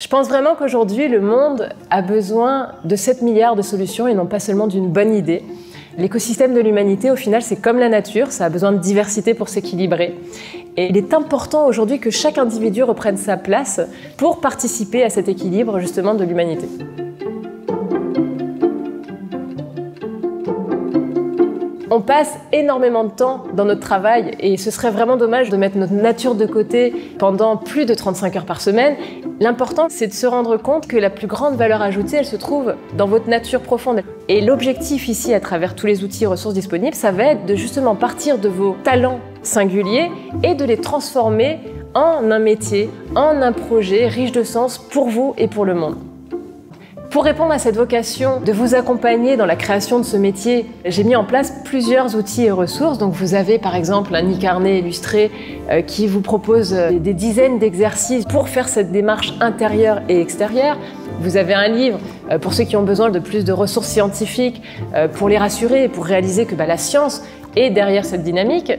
Je pense vraiment qu'aujourd'hui, le monde a besoin de 7 milliards de solutions et non pas seulement d'une bonne idée. L'écosystème de l'humanité, au final, c'est comme la nature, ça a besoin de diversité pour s'équilibrer. Et il est important aujourd'hui que chaque individu reprenne sa place pour participer à cet équilibre, justement, de l'humanité. On passe énormément de temps dans notre travail et ce serait vraiment dommage de mettre notre nature de côté pendant plus de 35 heures par semaine. L'important, c'est de se rendre compte que la plus grande valeur ajoutée, elle se trouve dans votre nature profonde. Et l'objectif ici, à travers tous les outils et ressources disponibles, ça va être de justement partir de vos talents singuliers et de les transformer en un métier, en un projet riche de sens pour vous et pour le monde. Pour répondre à cette vocation de vous accompagner dans la création de ce métier, j'ai mis en place plusieurs outils et ressources. Donc vous avez par exemple un e-carnet illustré qui vous propose des dizaines d'exercices pour faire cette démarche intérieure et extérieure. Vous avez un livre pour ceux qui ont besoin de plus de ressources scientifiques pour les rassurer et pour réaliser que la science est derrière cette dynamique.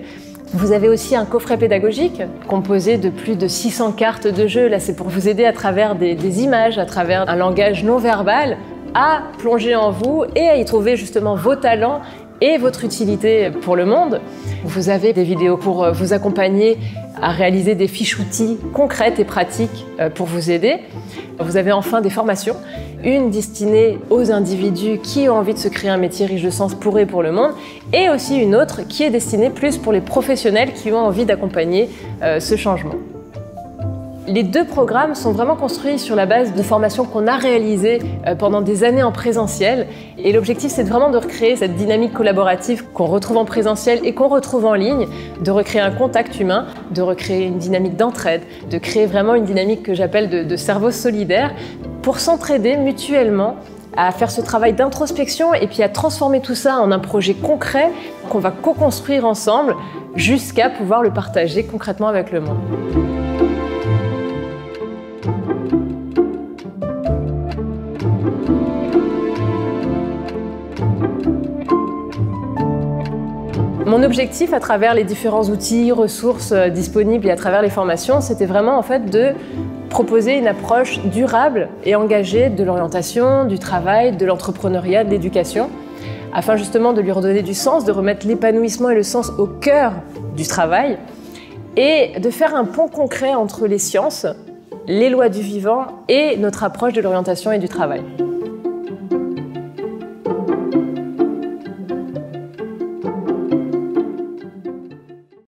Vous avez aussi un coffret pédagogique composé de plus de 600 cartes de jeu. Là, c'est pour vous aider à travers des images, à travers un langage non verbal, à plonger en vous et à y trouver justement vos talents et votre utilité pour le monde. Vous avez des vidéos pour vous accompagner à réaliser des fiches outils concrètes et pratiques pour vous aider. Vous avez enfin des formations, une destinée aux individus qui ont envie de se créer un métier riche de sens pour eux et pour le monde, et aussi une autre qui est destinée plus pour les professionnels qui ont envie d'accompagner ce changement. Les deux programmes sont vraiment construits sur la base de formations qu'on a réalisées pendant des années en présentiel. Et l'objectif, c'est vraiment de recréer cette dynamique collaborative qu'on retrouve en présentiel et qu'on retrouve en ligne, de recréer un contact humain, de recréer une dynamique d'entraide, de créer vraiment une dynamique que j'appelle de cerveau solidaire pour s'entraider mutuellement à faire ce travail d'introspection et puis à transformer tout ça en un projet concret qu'on va co-construire ensemble jusqu'à pouvoir le partager concrètement avec le monde. Mon objectif à travers les différents outils, ressources disponibles et à travers les formations, c'était vraiment en fait de proposer une approche durable et engagée de l'orientation, du travail, de l'entrepreneuriat, de l'éducation, afin justement de lui redonner du sens, de remettre l'épanouissement et le sens au cœur du travail et de faire un pont concret entre les sciences, les lois du vivant et notre approche de l'orientation et du travail.